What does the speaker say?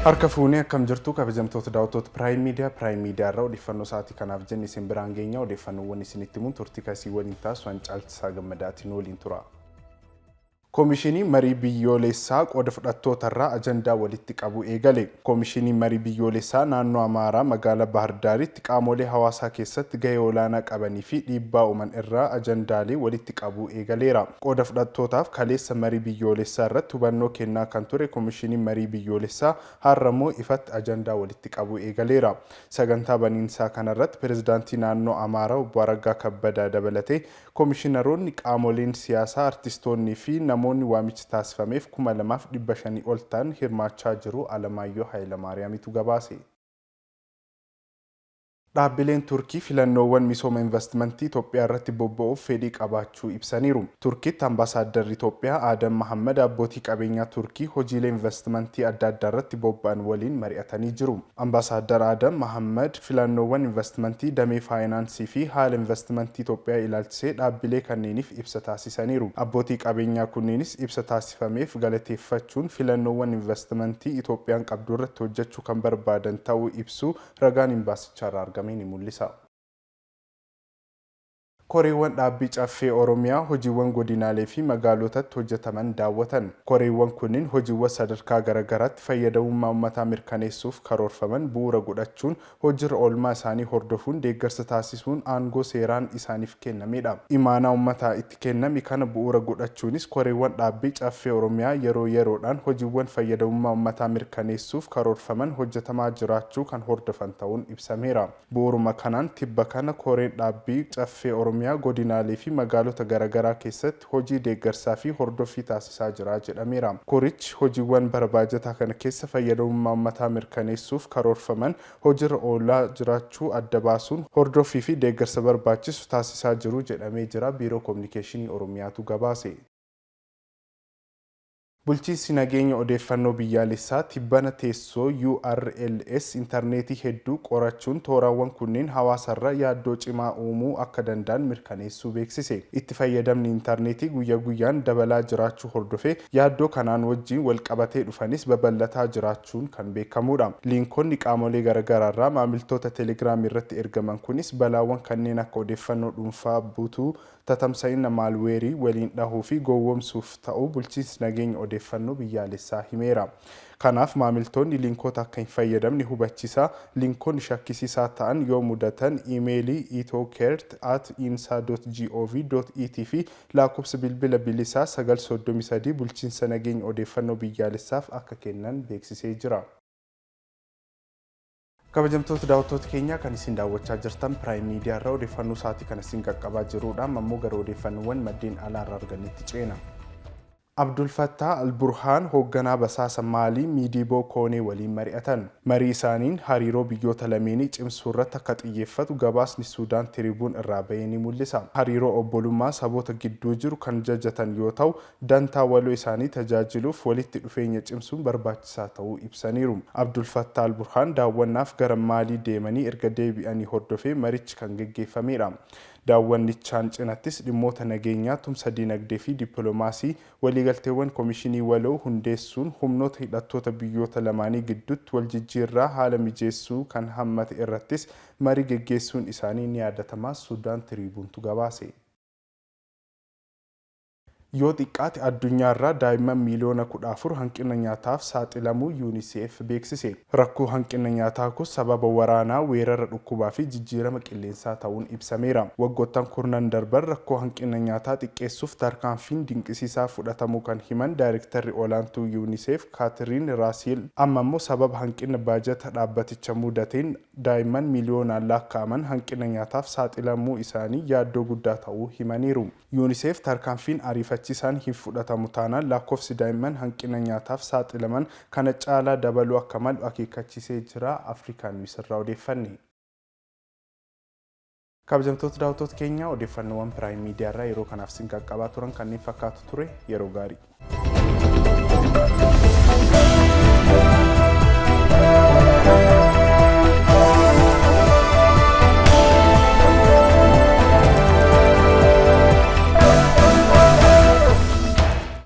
Harka fuunee akkam jirtu kabajamtoota daawwattoota Prime Media irraa odeeffannoo sa'aatii kanaaf jenne isin biraan geenya odeeffannoowwan isinitti himuun turtii kasii waliin taasisuun caalchisaa gammadaatiin waliin tura. Komishinii marii biyyoolessaa qooda fudhattootarraa ajandaa walitti qabu eegale. Komishinii marii biyyoolessaa naannoo Amaaraa magaalaa Bahar Daaritti qaamolee hawaasaa keessatti gahee olaanaa qabanii fi dhiibbaa uuman irraa ajandaalee walitti qabu eegaleera. Qooda fudhattootaaf kaleessa marii biyyoolessaa irratti hubannoo kennaa kan ture komishinii marii biyyoolessaa har'ammoo ifatti ajandaa walitti qabu eegaleera. Sagantaa baniinsaa kanarratti pirezidaantii naannoo Amaaraa Obbo Araggaa Kabbadaa dabalatee komishinaroonni qaamoleen siyaasaa artistoonnii fi namoonni waamicha taasifameef 2500 ol ta'an hirmaachaa jiru. Alamaayyoo Hayilamaariyaamitu gabaase. Dhaabbileen Turkii filannoowwan misooma investimentii Itoophiyaa irratti bobba'uuf fedhii qabaachuu ibsaniiru. Turkiitti ambaasaaddarri Itoophiyaa Adam Mohammad abbootii qabeenyaa Turkii hojiilee investimentii adda addaa irratti bobba'an waliin mari'atanii jiru. Ambaasaadder Adam Mohammad filannoowwan investimentii damee faayinaansii fi haala investimentii Itoophiyaa ilaalchisee dhaabbilee kanneeniif ibsa taasisaniiru. Abbootii qabeenyaa kunneenis ibsa taasifameef galateeffachuun filannoowwan investimentii Itoophiyaan qabdu irratti hojjechuu kan barbaadan ta'uu ibsu ragaan imbaasicharraa argama. mul'isa. Koreewwan dhaabbii caffee Oromiyaa hojiiwwan godinaalee fi magaalotatti hojjetaman daawwatan. Koreewwan kunniin hojiiwwan sadarkaa garaagaraatti fayyadamummaa uummataa mirkaneessuuf karoorfaman bu'uura godhachuun hojiirra oolmaa isaanii hordofuun deeggarsa taasisuun aangoo seeraan isaaniif kennamedha. Imaanaa uummataa itti kenname kana bu'uura godhachuunis Koreewwan dhaabbii caffee Oromiyaa yeroo yeroodhaan hojiiwwan fayyadamummaa uummataa mirkaneessuuf karoorfaman hojjetamaa jiraachuu kan hordofan ta'uun ibsameera. Bu'uuruma kanaan tibba kana Koreen dhaabbii caffee Oromiyaa godinaalee fi magaalota garaagaraa keessatti hojii deeggarsaa fi hordoffii taasisaa jira jedhameera. Korichi hojiiwwan barbaajataa kana keessa fayyadamummaa uummataa mirkaneessuuf karoorfaman hojiirra oolaa jiraachuu adda baasuun hordoffii fi deeggarsa barbaachisu taasisaa jiru jedhamee jira. Biiroo Kominikeeshinii Oromiyaatu gabaase. Bulchiinsi nageenya odeeffannoo biyyaalessaa tibbana teessoo URLs intarneetii hedduu qorachuun tooraawwan kunneen hawaasarra yaaddoo cimaa uumuu akka danda'an mirkaneessuu beeksise. Itti fayyadamni intarneetii guyyaa guyyaan dabalaa jiraachuu hordofee yaaddoo kanaan wajjin walqabatee dhufanis babal'ataa jiraachuun kan beekamudha. Liinkonni qaamolee garaagaraarraa maamiltoota teelegiraamii irratti ergaman kunis balaawwan kanneen akka odeeffannoo dhuunfaa buutuu, tatamsa'ina maalweerii waliin dhahuu fi gowwoomsuuf ta'uu bulchiinsi nageenya odeeffannoo biyyaalessaa himeera. Kanaaf maamiltoonni liinkoota akka hin fayyadamne hubachiisa. Liinkoonni shakkisiisaa ta'an yoo mudatan iimeelii itokert@insa.gov.et fi lakkoofsa bilbila bilisaa 933 bulchiinsa nageenya odeeffannoo biyyaalessaaf akka kennan beeksisee jira. Kabajamtoota daawwattoota keenyaa kan isin daawwachaa jirtan Prime Media irraa odeeffannoo sa'aatii kana isin qaqqabaa jiruudha. Ammoo gara odeeffannoowwan maddeen alaa irraa argannetti ceena. Abdul Fattah Al-Burhaan hoogganaa basaasa Maalii Midiiboo Koonee waliin mari'atan. Marii isaaniin hariiroo biyyoota lameenii cimsuu irratti akka xiyyeeffatu gabaasni Suudaan Tiribuun irraa bahee ni mul'isa. Hariiroo obbolummaa saboota gidduu jiru kan jajatan yoo ta'u, dantaa waloo isaanii tajaajiluuf walitti dhufeenya cimsuun barbaachisaa ta'uu ibsaniiru. Abdul Fattah Al-Burhaan daawwannaaf gara Maalii deemanii erga deebi'anii hordofee marichi kan geggeeffamedha. Daawwannichaan cinattis dhimmoota nageenyaa, tumsa dinagdee fi dippiloomaasii waliigalteewwan komishinii waloo hundeessuun humnoota hidhattoota biyyoota lamaanii gidduutti waljijjiirraa haala mijeessuu kan hammate irrattis marii geggeessuun isaanii ni yaadatama. Suudaan Tiribuuntu gabaase. Yoo xiqqaate addunyaarraa daa'imman miliyoona 14 hanqina nyaataaf saaxilamuu UNICEF beeksise. Rakkoo hanqina nyaataa kun sababa waraanaa, weerara dhukkubaa fi jijjiirama qilleensaa ta'uun ibsameera. Waggoottan kurnan darban rakkoo hanqina nyaataa xiqqeessuuf tarkaanfiin dinqisiisaa fudhatamuu kan himan daayirektarri olaantuu UNICEF Kaatiriin Raasiil amma immoo sababa hanqina baajata dhaabbaticha mudateen daa'imman miliyoonaan lakkaa'aman hanqina nyaataaf saaxilamuu isaanii yaaddoo guddaa ta'uu himaniiru. UNICEF tarkaanfiin ariifachiisaan hin fudhatamu taanaan lakkoofsi daa'imman hanqina nyaataaf saaxilaman kana caalaa dabaluu akka malu akeekkachiisee jira. Afrikaan misirraa odeeffanne. Kabajamtoota daawwattoota keenya odeeffannoowwan Prime Media irraa yeroo kanaaf isin qaqqabaa turan kanneen fakkaatu ture. Yeroo gaarii.